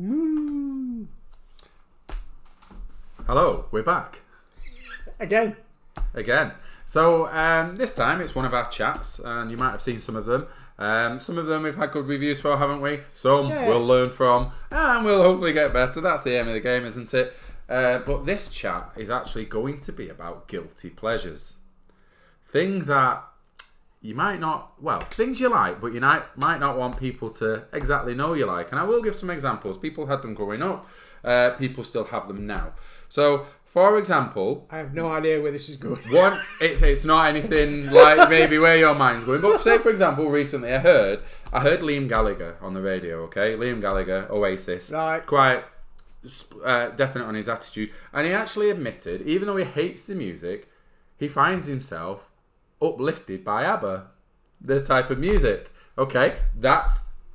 Mm. Hello, we're back. Again. So this time it's one of our chats, and you might have seen some of them. Some of them we've had good reviews for, haven't we? Some we'll learn from, and we'll hopefully get better. That's the aim of the game, isn't it? But this chat is actually going to be about guilty pleasures. Things that you might not, things you like, but you might not want people to exactly know you like. And I will give some examples. People had them growing up. People still have them now. So, for example, I have no idea where this is going. One, it's not anything like maybe where your mind's going. But say, for example, recently I heard Liam Gallagher on the radio. Okay, Liam Gallagher, Oasis, right? Quite definite on his attitude, and he actually admitted, even though he hates the music, he finds himself uplifted by ABBA, the type of music. Okay,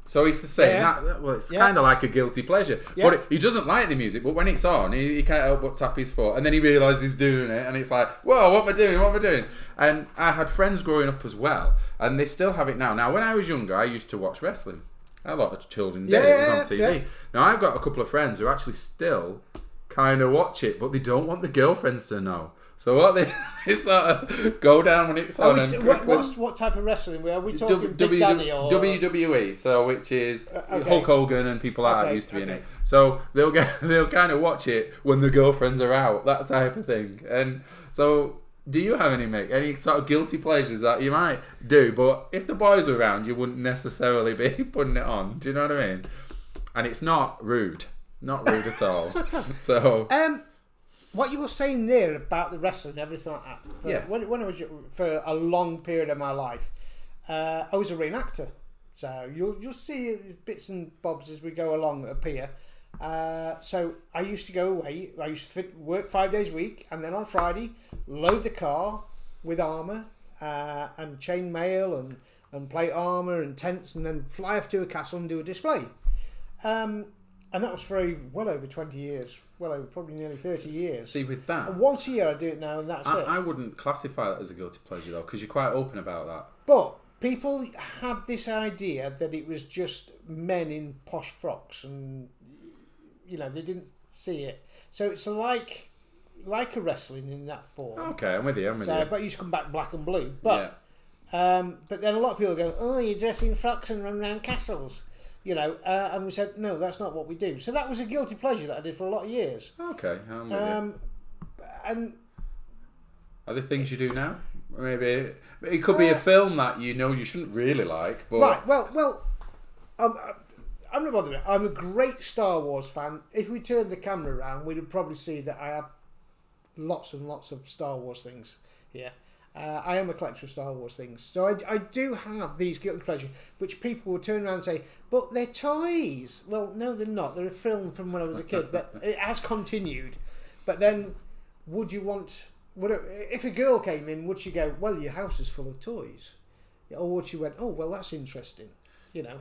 so he's saying that. Well, it's kind of like a guilty pleasure. Yeah. But he doesn't like the music, but when it's on, he can't help but tap his foot, and then he realises he's doing it, and it's like, whoa, what am I doing? And I had friends growing up as well, and they still have it now. Now, when I was younger, I used to watch wrestling. A lot of children did. It was on TV. Yeah. Now, I've got a couple of friends who actually still kind of watch it, but they don't want the girlfriends to know. So what they sort of go down when it's on. What type of wrestling? Are we talking Big Daddy or WWE? So which is Hulk Hogan and people like that used to be in it. So they'll kind of watch it when the girlfriends are out, that type of thing. And so, do you have any sort of guilty pleasures that you might do? But if the boys were around, you wouldn't necessarily be putting it on. Do you know what I mean? And it's not rude at all. So. What you were saying there about the wrestling and everything like that. When I was for a long period of my life, I was a reenactor. So you'll see bits and bobs as we go along appear. So I used to go away. I used to work 5 days a week, and then on Friday load the car with armour and chain mail and plate armour and tents, and then fly off to a castle and do a display. And that was for well over 20 years. Well over probably nearly 30 years. See, with that... And once a year I do it now, and that's it. I wouldn't classify that as a guilty pleasure, though, because you're quite open about that. But people had this idea that it was just men in posh frocks, and, they didn't see it. So it's like a wrestling in that form. Okay, I'm with you. But it used to come back black and blue. But then a lot of people go, oh, you dress in frocks and run around castles. And we said, no, that's not what we do. So that was a guilty pleasure that I did for a lot of years. Okay, I'm with you. And are there things you do now? Maybe it could be a film that you shouldn't really like. But... Right. Well, I'm not bothered. I'm a great Star Wars fan. If we turned the camera around, we'd probably see that I have lots and lots of Star Wars things here. I am a collector of Star Wars things. So I do have these guilty pleasures, which people will turn around and say, but they're toys. Well, no, they're not. They're a film from when I was a kid, but it has continued. But then, if a girl came in, would she go, well, your house is full of toys? Or would she went, oh, well, that's interesting.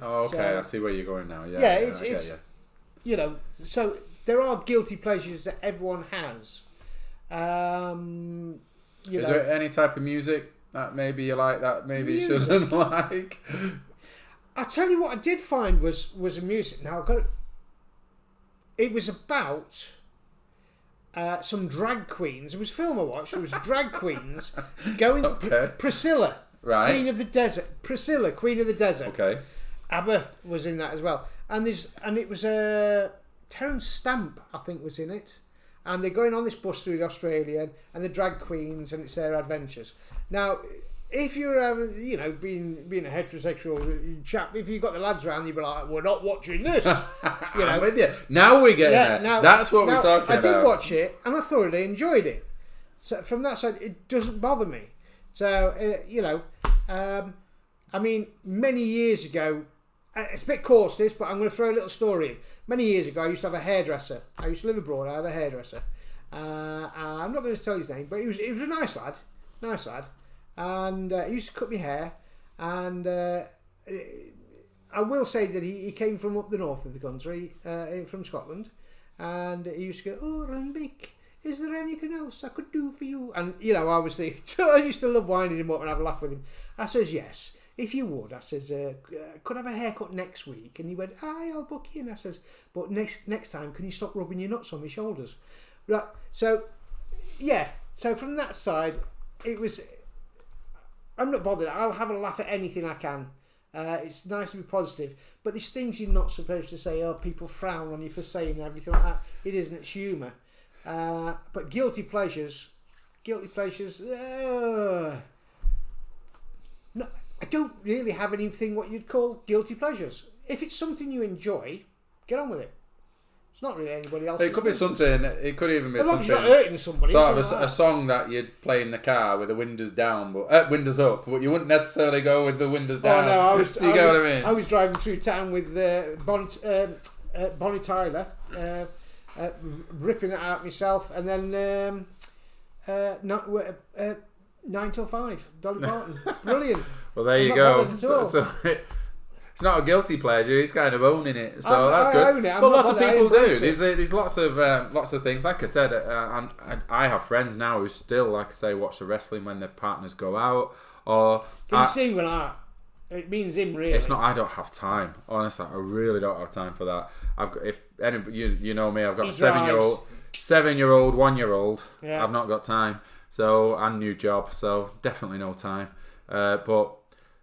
Oh, okay, so, I see where you're going now. It's so there are guilty pleasures that everyone has. Is there any type of music that maybe you like that maybe you shouldn't like? I tell you what I did find was a music. Now it was about some drag queens. It was a film I watched. It was drag queens going. Priscilla, right? Queen of the Desert. Priscilla, Queen of the Desert. Okay. ABBA was in that as well, and it was Terence Stamp, I think, was in it. And they're going on this bus through Australia, and the drag queens, and it's their adventures. Now, if you're, being a heterosexual chap, if you've got the lads around, you'd be like, we're not watching this. I'm with you. Now we're getting there. That's what we're talking about. I did watch it, and I thoroughly enjoyed it. So from that side, it doesn't bother me. So, many years ago, it's a bit coarse this, but I'm going to throw a little story in. Many years ago, I used to have a hairdresser. I used to live abroad. I had a hairdresser. I'm not going to tell his name, but he was a nice lad. And he used to cut my hair. And I will say that he came from up the north of the country, from Scotland. And he used to go, oh, Mick, is there anything else I could do for you? And, obviously, I used to love winding him up and have a laugh with him. I says, yes. if you would, I says, could I have a haircut next week? And he went, aye, I'll book you. And I says, but next time, can you stop rubbing your nuts on my shoulders? Right. So, yeah. So from that side, it was. I'm not bothered. I'll have a laugh at anything I can. It's nice to be positive, but there's things you're not supposed to say. Oh, people frown on you for saying everything like that. It isn't. It's humour. But guilty pleasures. No, I don't really have anything what you'd call guilty pleasures. If it's something you enjoy, get on with it. It's not really anybody else. It could be something. It could even be something. As long as you're not hurting somebody. Sort of a song that you'd play in the car with the windows down, but windows up, but you wouldn't necessarily go with the windows down. Oh no, you get what I mean? I was driving through town with Bonnie Tyler, ripping it out myself, and then 9 till 5, Dolly Parton, brilliant. Well, there you go. So it's not a guilty pleasure. He's kind of owning it, so that's good. Own it. But lots of people do. There's lots of things. Like I said, I have friends now who still, like I say, watch the wrestling when their partners go out. Or can you see when it means him really? It's not. I don't have time. Honestly, I really don't have time for that. I've got, if anybody, you know me, I've got a 7-year-old, 1-year-old. Yeah. I've not got time. So and new job, so definitely no time. But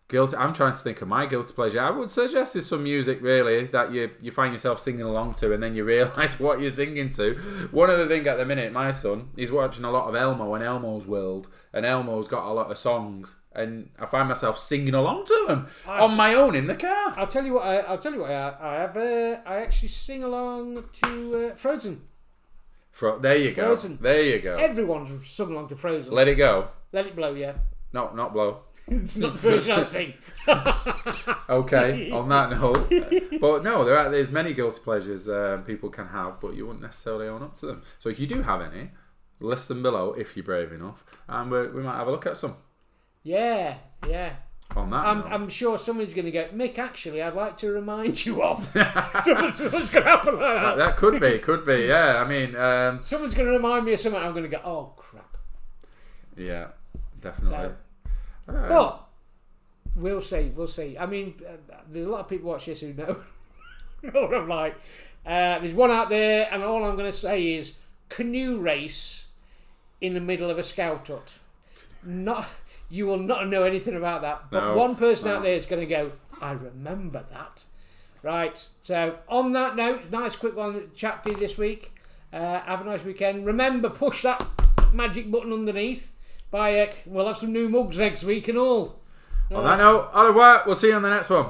guilty. I'm trying to think of my guilty pleasure. I would suggest is some music really that you find yourself singing along to, and then you realise what you're singing to. One of the things at the minute, my son, he's watching a lot of Elmo and Elmo's World, and Elmo's got a lot of songs, and I find myself singing along to them on my own in the car. I'll tell you what. I have. I actually sing along to Frozen. There you go. Frozen. There you go. Everyone's sung along to Frozen. Let it go. Let it blow. Yeah. No, not blow. Not the version I sing. Okay, on that note. But no, there's many guilty pleasures people can have, but you wouldn't necessarily own up to them. So if you do have any, list them below if you're brave enough, and we might have a look at some. Yeah. On that note. I'm sure someone's going to go, Mick, actually, I'd like to remind you of. Someone's going to happen like that. That could be, yeah. I mean... someone's going to remind me of something, I'm going to go, oh, crap. Yeah, definitely. But we'll see. I mean, there's a lot of people watch this who know what I'm like. There's one out there, and all I'm going to say is canoe race in the middle of a scout hut. You will not know anything about that, but one person out there is going to go, I remember that. Right, so on that note, nice quick one chat for you this week. Have a nice weekend. Remember, push that magic button underneath. Bye, we'll have some new mugs next week and all. On that note, au revoir. We'll see you on the next one.